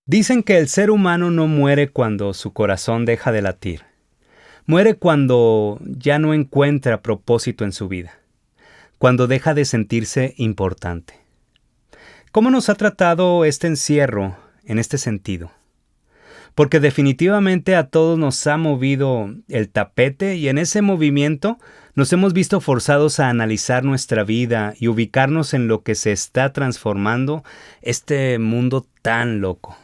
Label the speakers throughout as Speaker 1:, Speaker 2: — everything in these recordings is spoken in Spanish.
Speaker 1: Dicen que el ser humano no muere cuando su corazón deja de latir. Muere cuando ya no encuentra propósito en su vida, cuando deja de sentirse importante. ¿Cómo nos ha tratado este encierro en este sentido? Porque definitivamente a todos nos ha movido el tapete y en ese movimiento nos hemos visto forzados a analizar nuestra vida y ubicarnos en lo que se está transformando este mundo tan loco.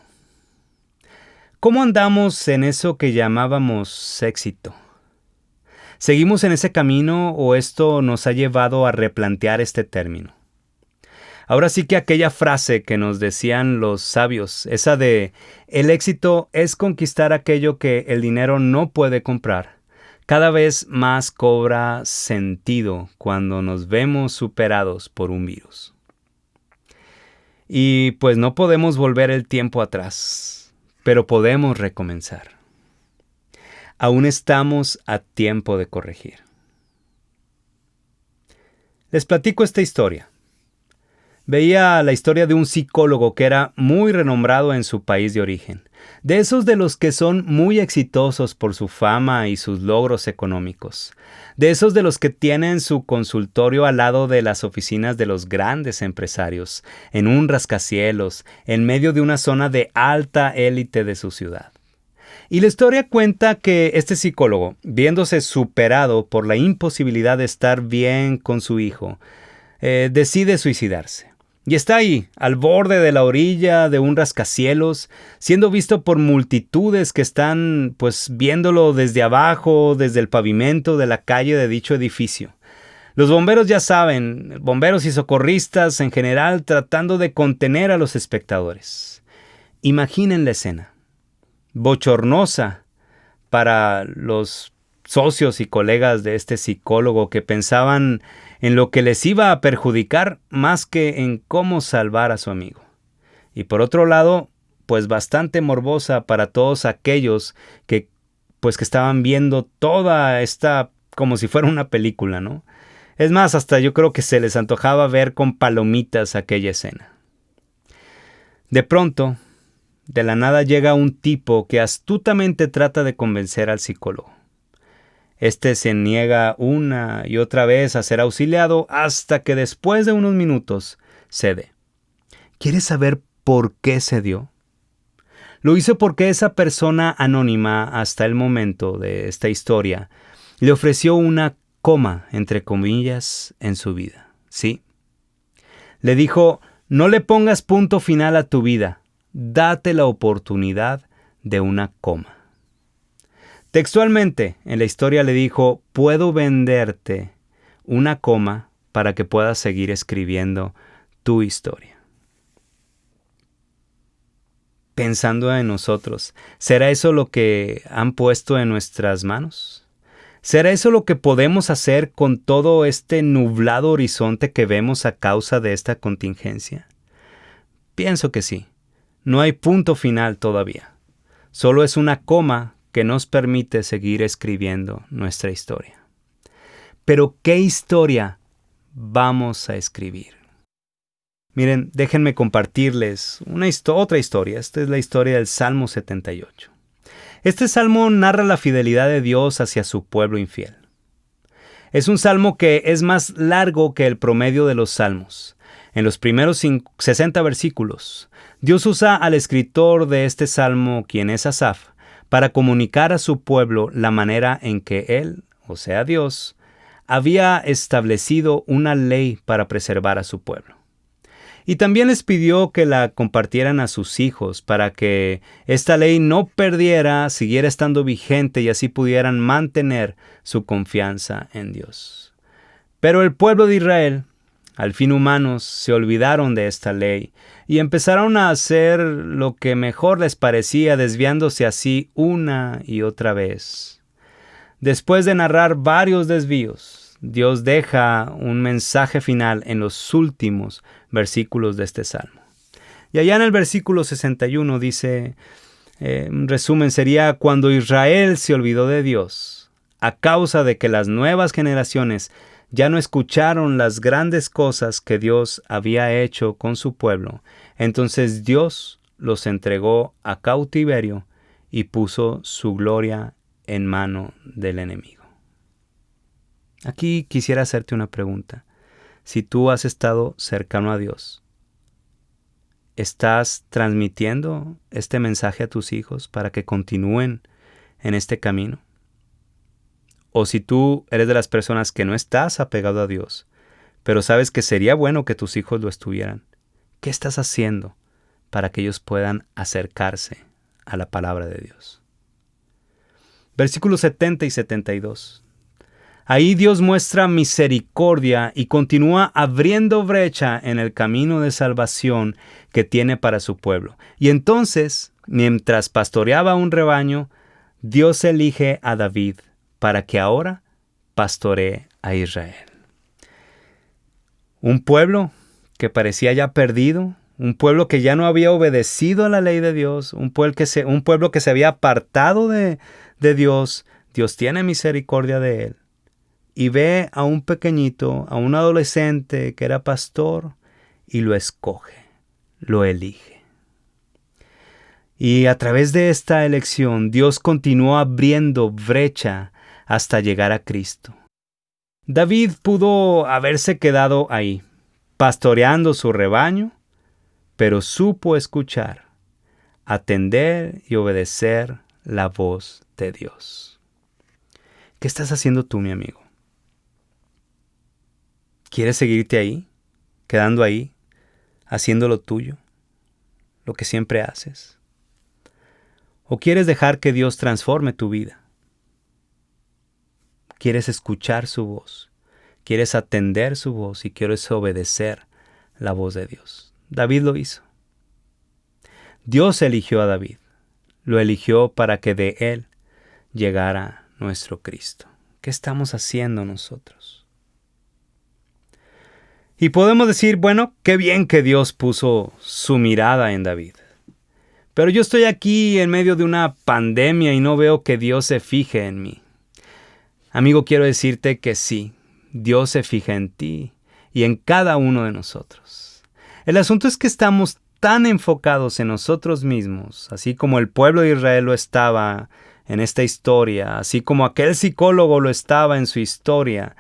Speaker 1: ¿Cómo andamos en eso que llamábamos éxito? ¿Seguimos en ese camino o esto nos ha llevado a replantear este término? Ahora sí que aquella frase que nos decían los sabios, esa de el éxito es conquistar aquello que el dinero no puede comprar, cada vez más cobra sentido cuando nos vemos superados por un virus. Y pues no podemos volver el tiempo atrás, pero podemos recomenzar. Aún estamos a tiempo de corregir. Les platico esta historia. Veía la historia de un psicólogo que era muy renombrado en su país de origen, de esos de los que son muy exitosos por su fama y sus logros económicos, de esos de los que tienen su consultorio al lado de las oficinas de los grandes empresarios, en un rascacielos, en medio de una zona de alta élite de su ciudad. Y la historia cuenta que este psicólogo, viéndose superado por la imposibilidad de estar bien con su hijo, decide suicidarse. Y está ahí, al borde de la orilla de un rascacielos, siendo visto por multitudes que están, pues, viéndolo desde abajo, desde el pavimento de la calle de dicho edificio. Los bomberos ya saben, bomberos y socorristas en general, tratando de contener a los espectadores. Imaginen la escena. Bochornosa para los socios y colegas de este psicólogo que pensaban en lo que les iba a perjudicar más que en cómo salvar a su amigo. Y por otro lado, pues bastante morbosa para todos aquellos que estaban viendo toda esta como si fuera una película, ¿no? Es más, hasta yo creo que se les antojaba ver con palomitas aquella escena. De pronto, de la nada llega un tipo que astutamente trata de convencer al psicólogo. Este se niega una y otra vez a ser auxiliado hasta que después de unos minutos cede. ¿Quieres saber por qué cedió? Lo hizo porque esa persona anónima hasta el momento de esta historia le ofreció una coma, entre comillas, en su vida. Sí. Le dijo, no le pongas punto final a tu vida, date la oportunidad de una coma. Textualmente, en la historia le dijo, puedo venderte una coma para que puedas seguir escribiendo tu historia. Pensando en nosotros, ¿será eso lo que han puesto en nuestras manos? ¿Será eso lo que podemos hacer con todo este nublado horizonte que vemos a causa de esta contingencia? Pienso que sí. No hay punto final todavía. Solo es una coma que nos permite seguir escribiendo nuestra historia. Pero ¿qué historia vamos a escribir? Miren, déjenme compartirles otra historia. Esta es la historia del Salmo 78. Este salmo narra la fidelidad de Dios hacia su pueblo infiel. Es un salmo que es más largo que el promedio de los salmos. En los primeros 60 versículos, Dios usa al escritor de este salmo, quien es Asaf, para comunicar a su pueblo la manera en que Él, o sea Dios, había establecido una ley para preservar a su pueblo. Y también les pidió que la compartieran a sus hijos para que esta ley no perdiera, siguiera estando vigente y así pudieran mantener su confianza en Dios. Pero el pueblo de Israel, al fin humanos, se olvidaron de esta ley y empezaron a hacer lo que mejor les parecía, desviándose así una y otra vez. Después de narrar varios desvíos, Dios deja un mensaje final en los últimos versículos de este salmo. Y allá en el versículo 61 dice, en resumen sería, cuando Israel se olvidó de Dios, a causa de que las nuevas generaciones ya no escucharon las grandes cosas que Dios había hecho con su pueblo, entonces Dios los entregó a cautiverio y puso su gloria en mano del enemigo. Aquí quisiera hacerte una pregunta. Si tú has estado cercano a Dios, ¿estás transmitiendo este mensaje a tus hijos para que continúen en este camino? O si tú eres de las personas que no estás apegado a Dios, pero sabes que sería bueno que tus hijos lo estuvieran, ¿qué estás haciendo para que ellos puedan acercarse a la palabra de Dios? Versículos 70 y 72. Ahí Dios muestra misericordia y continúa abriendo brecha en el camino de salvación que tiene para su pueblo. Y entonces, mientras pastoreaba un rebaño, Dios elige a David para que ahora pastoree a Israel. Un pueblo que parecía ya perdido, un pueblo que ya no había obedecido a la ley de Dios, un pueblo que se había apartado de Dios. Dios tiene misericordia de él y ve a un pequeñito, a un adolescente que era pastor y lo escoge, lo elige. Y a través de esta elección, Dios continuó abriendo brecha hasta llegar a Cristo. David pudo haberse quedado ahí, pastoreando su rebaño, pero supo escuchar, atender y obedecer la voz de Dios. ¿Qué estás haciendo tú, mi amigo? ¿Quieres seguirte ahí, quedando ahí, haciendo lo tuyo, lo que siempre haces? ¿O quieres dejar que Dios transforme tu vida? ¿Quieres escuchar su voz? ¿Quieres atender su voz y quieres obedecer la voz de Dios? David lo hizo. Dios eligió a David. Lo eligió para que de él llegara nuestro Cristo. ¿Qué estamos haciendo nosotros? Y podemos decir, bueno, qué bien que Dios puso su mirada en David. Pero yo estoy aquí en medio de una pandemia y no veo que Dios se fije en mí. Amigo, quiero decirte que sí, Dios se fija en ti y en cada uno de nosotros. El asunto es que estamos tan enfocados en nosotros mismos, así como el pueblo de Israel lo estaba en esta historia, así como aquel psicólogo lo estaba en su historia.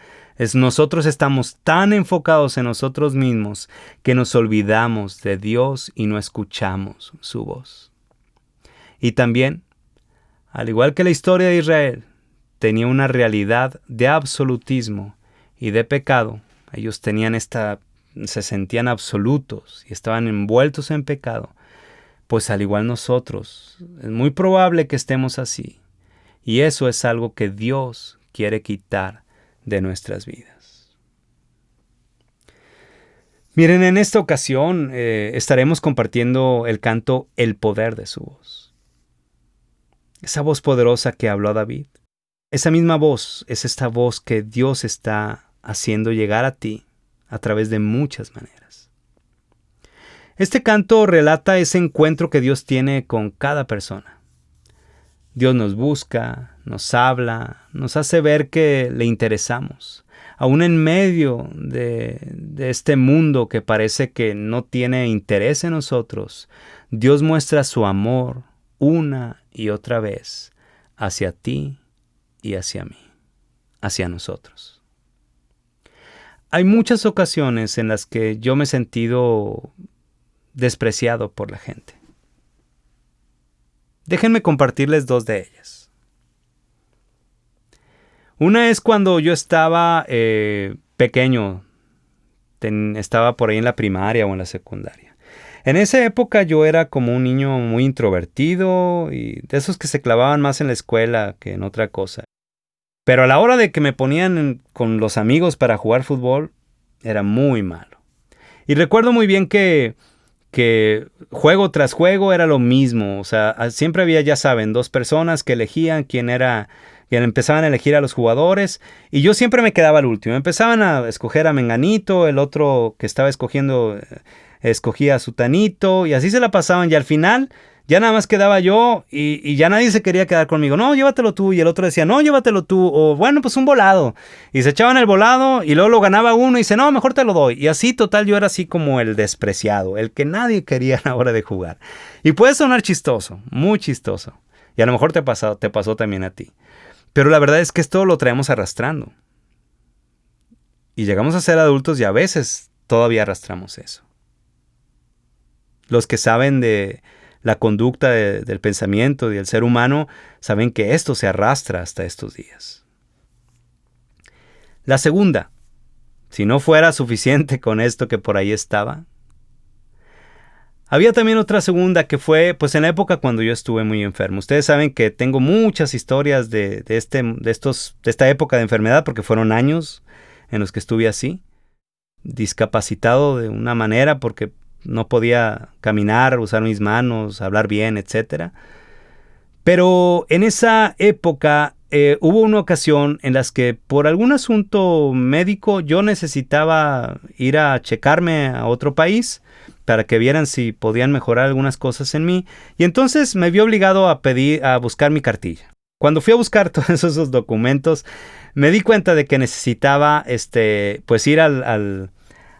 Speaker 1: Nosotros estamos tan enfocados en nosotros mismos que nos olvidamos de Dios y no escuchamos su voz. Y también, al igual que la historia de Israel, tenía una realidad de absolutismo y de pecado. Ellos se sentían absolutos y estaban envueltos en pecado. Pues al igual nosotros, es muy probable que estemos así. Y eso es algo que Dios quiere quitar de nuestras vidas. Miren, en esta ocasión estaremos compartiendo el canto El poder de su voz. Esa voz poderosa que habló a David. Esa misma voz es esta voz que Dios está haciendo llegar a ti a través de muchas maneras. Este canto relata ese encuentro que Dios tiene con cada persona. Dios nos busca, nos habla, nos hace ver que le interesamos. Aún en medio de este mundo que parece que no tiene interés en nosotros, Dios muestra su amor una y otra vez hacia ti y hacia mí, hacia nosotros. Hay muchas ocasiones en las que yo me he sentido despreciado por la gente. Déjenme compartirles dos de ellas. Una es cuando yo estaba pequeño, estaba por ahí en la primaria o en la secundaria. En esa época yo era como un niño muy introvertido y de esos que se clavaban más en la escuela que en otra cosa. Pero a la hora de que me ponían con los amigos para jugar fútbol, era muy malo. Y recuerdo muy bien que juego tras juego era lo mismo. O sea, siempre había, ya saben, dos personas que elegían quién empezaban a elegir a los jugadores. Y yo siempre me quedaba al último. Empezaban a escoger a Menganito, el otro que estaba escogiendo escogía a Sutanito. Y así se la pasaban. Y al final Ya nada más quedaba yo y ya nadie se quería quedar conmigo. No, llévatelo tú. Y el otro decía, no, llévatelo tú. O bueno, pues un volado. Y se echaban el volado y luego lo ganaba uno y dice, no, mejor te lo doy. Y así, total, yo era así como el despreciado, el que nadie quería a la hora de jugar. Y puede sonar chistoso, muy chistoso. Y a lo mejor te pasó también a ti. Pero la verdad es que esto lo traemos arrastrando. Y llegamos a ser adultos y a veces todavía arrastramos eso. Los que saben de la conducta del pensamiento y del ser humano saben que esto se arrastra hasta estos días. La segunda, si no fuera suficiente con esto que por ahí estaba, había también otra segunda que fue pues en la época cuando yo estuve muy enfermo. Ustedes saben que tengo muchas historias de esta época de enfermedad porque fueron años en los que estuve así, discapacitado de una manera porque no podía caminar, usar mis manos, hablar bien, etc. Pero en esa época hubo una ocasión en las que por algún asunto médico yo necesitaba ir a checarme a otro país para que vieran si podían mejorar algunas cosas en mí. Y entonces me vi obligado a buscar mi cartilla. Cuando fui a buscar todos esos documentos, me di cuenta de que necesitaba pues ir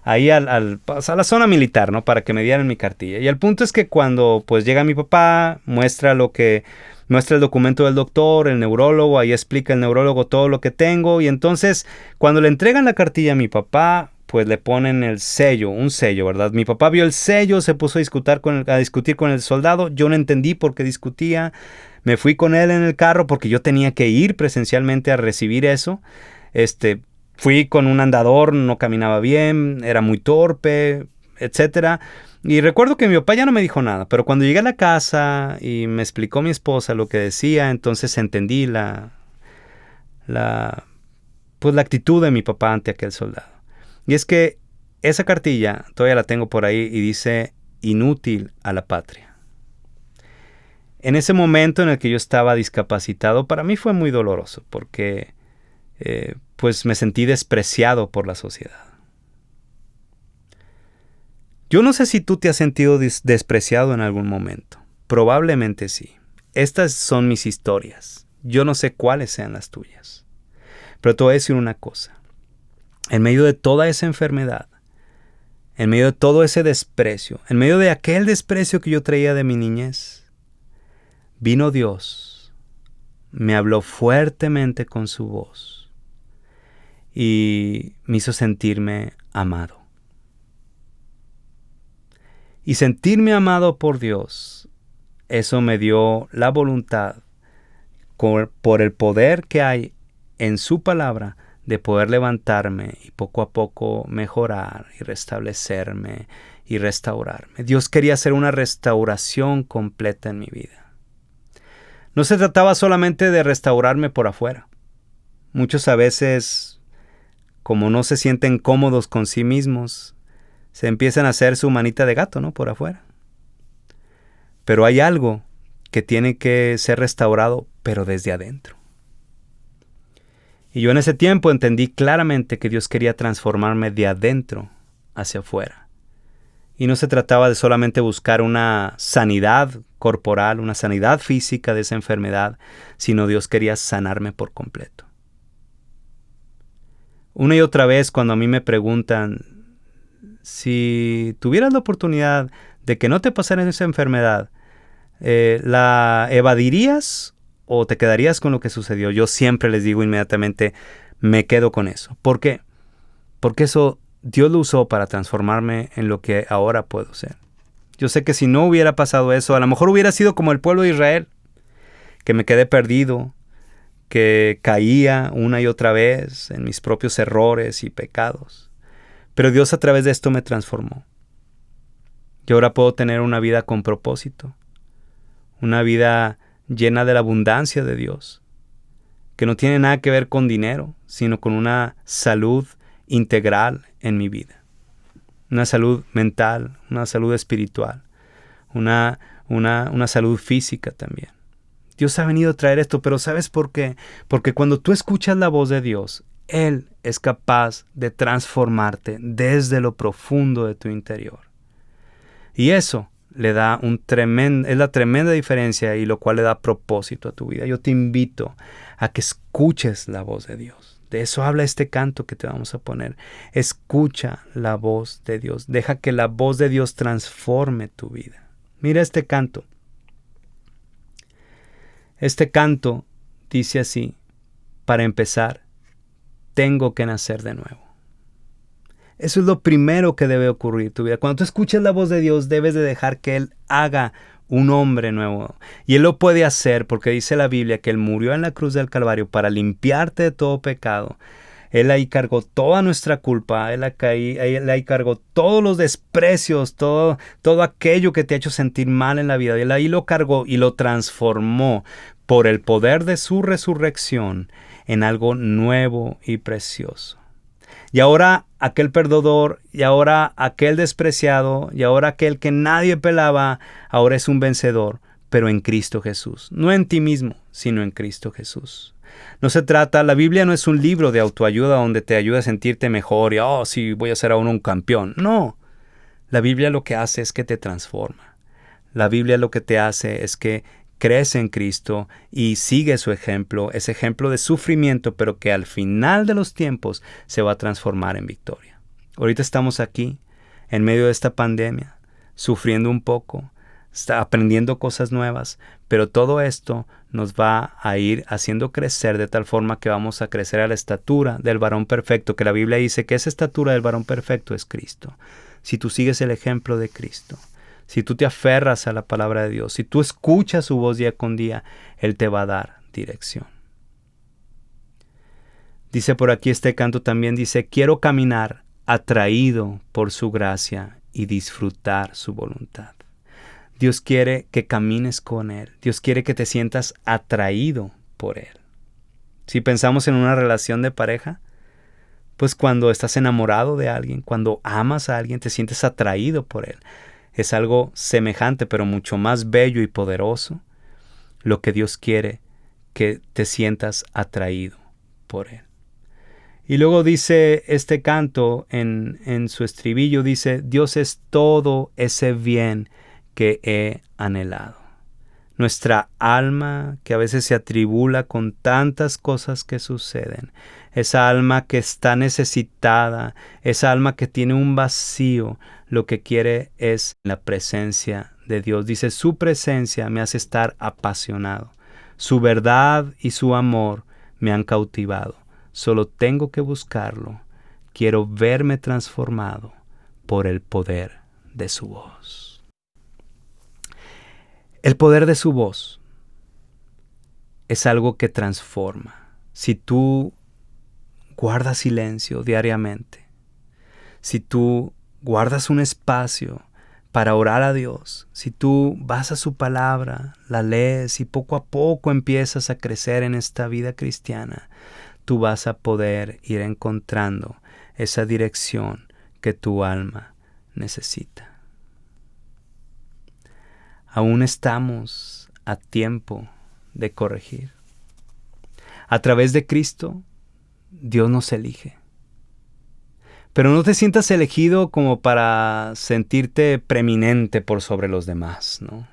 Speaker 1: ahí a la zona militar, ¿no? Para que me dieran mi cartilla. Y el punto es que cuando pues llega mi papá, muestra el documento del doctor, el neurólogo, ahí explica el neurólogo todo lo que tengo. Y entonces cuando le entregan la cartilla a mi papá, pues le ponen un sello, ¿verdad? Mi papá vio el sello, se puso a discutir con el soldado. Yo no entendí por qué discutía. Me fui con él en el carro porque yo tenía que ir presencialmente a recibir eso. Fui con un andador, no caminaba bien, era muy torpe, etc. Y recuerdo que mi papá ya no me dijo nada, pero cuando llegué a la casa y me explicó mi esposa lo que decía, entonces entendí la actitud de mi papá ante aquel soldado. Y es que esa cartilla todavía la tengo por ahí y dice inútil a la patria. En ese momento en el que yo estaba discapacitado, para mí fue muy doloroso porque pues me sentí despreciado por la sociedad. Yo no sé si tú te has sentido despreciado en algún momento. Probablemente sí. Estas son mis historias. Yo no sé cuáles sean las tuyas. Pero te voy a decir una cosa. En medio de toda esa enfermedad, en medio de todo ese desprecio, en medio de aquel desprecio que yo traía de mi niñez, vino Dios, me habló fuertemente con su voz y me hizo sentirme amado. Y sentirme amado por Dios, eso me dio la voluntad, por el poder que hay en su palabra, de poder levantarme y poco a poco mejorar y restablecerme y restaurarme. Dios quería hacer una restauración completa en mi vida. No se trataba solamente de restaurarme por afuera. Muchos a veces, como no se sienten cómodos con sí mismos, se empiezan a hacer su manita de gato, ¿no? Por afuera. Pero hay algo que tiene que ser restaurado, pero desde adentro. Y yo en ese tiempo entendí claramente que Dios quería transformarme de adentro hacia afuera. Y no se trataba de solamente buscar una sanidad corporal, una sanidad física de esa enfermedad, sino Dios quería sanarme por completo. Una y otra vez cuando a mí me preguntan, si tuvieras la oportunidad de que no te pasara esa enfermedad, ¿la evadirías o te quedarías con lo que sucedió? Yo siempre les digo inmediatamente, me quedo con eso. ¿Por qué? Porque eso Dios lo usó para transformarme en lo que ahora puedo ser. Yo sé que si no hubiera pasado eso, a lo mejor hubiera sido como el pueblo de Israel, que me quedé perdido, que caía una y otra vez en mis propios errores y pecados. Pero Dios a través de esto me transformó. Yo ahora puedo tener una vida con propósito, una vida llena de la abundancia de Dios, que no tiene nada que ver con dinero, sino con una salud integral en mi vida. Una salud mental, una salud espiritual, una salud física también. Dios ha venido a traer esto, pero ¿sabes por qué? Porque cuando tú escuchas la voz de Dios, Él es capaz de transformarte desde lo profundo de tu interior. Y eso le da es la tremenda diferencia y lo cual le da propósito a tu vida. Yo te invito a que escuches la voz de Dios. De eso habla este canto que te vamos a poner. Escucha la voz de Dios. Deja que la voz de Dios transforme tu vida. Mira este canto. Este canto dice así: para empezar, tengo que nacer de nuevo. Eso es lo primero que debe ocurrir en tu vida. Cuando tú escuches la voz de Dios, debes de dejar que Él haga un hombre nuevo. Y Él lo puede hacer porque dice la Biblia que Él murió en la cruz del Calvario para limpiarte de todo pecado. Él ahí cargó toda nuestra culpa, Él ahí cargó todos los desprecios, todo aquello que te ha hecho sentir mal en la vida. Él ahí lo cargó y lo transformó por el poder de su resurrección en algo nuevo y precioso. Y ahora aquel perdedor, y ahora aquel despreciado, y ahora aquel que nadie pelaba, ahora es un vencedor, pero en Cristo Jesús. No en ti mismo, sino en Cristo Jesús. No se trata, la Biblia no es un libro de autoayuda donde te ayuda a sentirte mejor y, sí, voy a ser ahora un campeón. No, la Biblia lo que hace es que te transforma. La Biblia lo que te hace es que crees en Cristo y sigue su ejemplo, ese ejemplo de sufrimiento, pero que al final de los tiempos se va a transformar en victoria. Ahorita estamos aquí, en medio de esta pandemia, sufriendo un poco, aprendiendo cosas nuevas, pero todo esto nos va a ir haciendo crecer de tal forma que vamos a crecer a la estatura del varón perfecto, que la Biblia dice que esa estatura del varón perfecto es Cristo. Si tú sigues el ejemplo de Cristo, si tú te aferras a la palabra de Dios, si tú escuchas su voz día con día, Él te va a dar dirección. Dice por aquí este canto también, dice: quiero caminar atraído por su gracia y disfrutar su voluntad. Dios quiere que camines con Él. Dios quiere que te sientas atraído por Él. Si pensamos en una relación de pareja, pues cuando estás enamorado de alguien, cuando amas a alguien, te sientes atraído por Él. Es algo semejante, pero mucho más bello y poderoso, lo que Dios quiere que te sientas atraído por Él. Y luego dice este canto en su estribillo, dice: Dios es todo ese bien que he anhelado. Nuestra alma, que a veces se atribula con tantas cosas que suceden, esa alma que está necesitada, esa alma que tiene un vacío, lo que quiere es la presencia de Dios. Dice: su presencia me hace estar apasionado. Su verdad y su amor me han cautivado. Solo tengo que buscarlo. Quiero verme transformado por el poder de su voz. El poder de su voz es algo que transforma. Si tú guardas silencio diariamente, si tú guardas un espacio para orar a Dios, si tú vas a su palabra, la lees y poco a poco empiezas a crecer en esta vida cristiana, tú vas a poder ir encontrando esa dirección que tu alma necesita. Aún estamos a tiempo de corregir. A través de Cristo, Dios nos elige. Pero no te sientas elegido como para sentirte preeminente por sobre los demás, ¿no?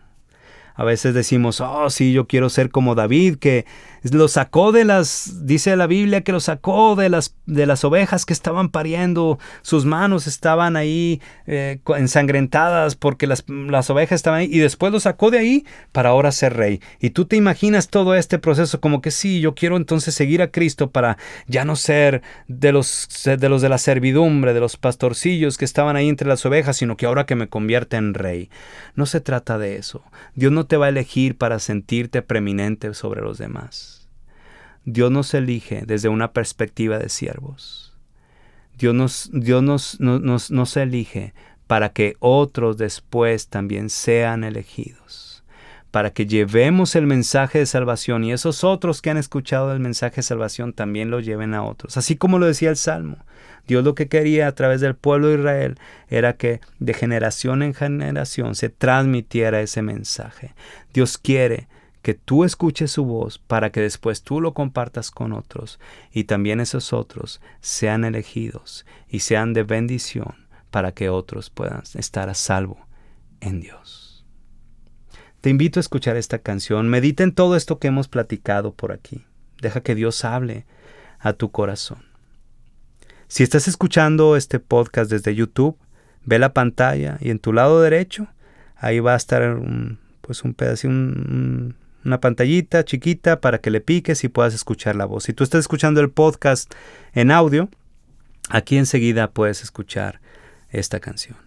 Speaker 1: A veces decimos: sí, yo quiero ser como David, que lo sacó dice la Biblia que lo sacó de las ovejas que estaban pariendo. Sus manos estaban ahí ensangrentadas porque las ovejas estaban ahí, y después lo sacó de ahí para ahora ser rey. Y tú te imaginas todo este proceso como que sí, yo quiero entonces seguir a Cristo para ya no ser de los de la servidumbre, de los pastorcillos que estaban ahí entre las ovejas, sino que ahora que me convierte en rey. No se trata de eso. Dios no te va a elegir para sentirte preeminente sobre los demás. Dios nos elige desde una perspectiva de siervos. Dios nos elige para que otros después también sean elegidos, para que llevemos el mensaje de salvación y esos otros que han escuchado el mensaje de salvación también lo lleven a otros. Así como lo decía el Salmo, Dios lo que quería a través del pueblo de Israel era que de generación en generación se transmitiera ese mensaje. Dios quiere que tú escuches su voz para que después tú lo compartas con otros y también esos otros sean elegidos y sean de bendición para que otros puedan estar a salvo en Dios. te invito a escuchar esta canción. Medita en todo esto que hemos platicado por aquí. Deja que Dios hable a tu corazón. Si estás escuchando este podcast desde YouTube, ve la pantalla y en tu lado derecho, ahí va a estar un pedacito, una pantallita chiquita para que le piques y puedas escuchar la voz. Si tú estás escuchando el podcast en audio, aquí enseguida puedes escuchar esta canción.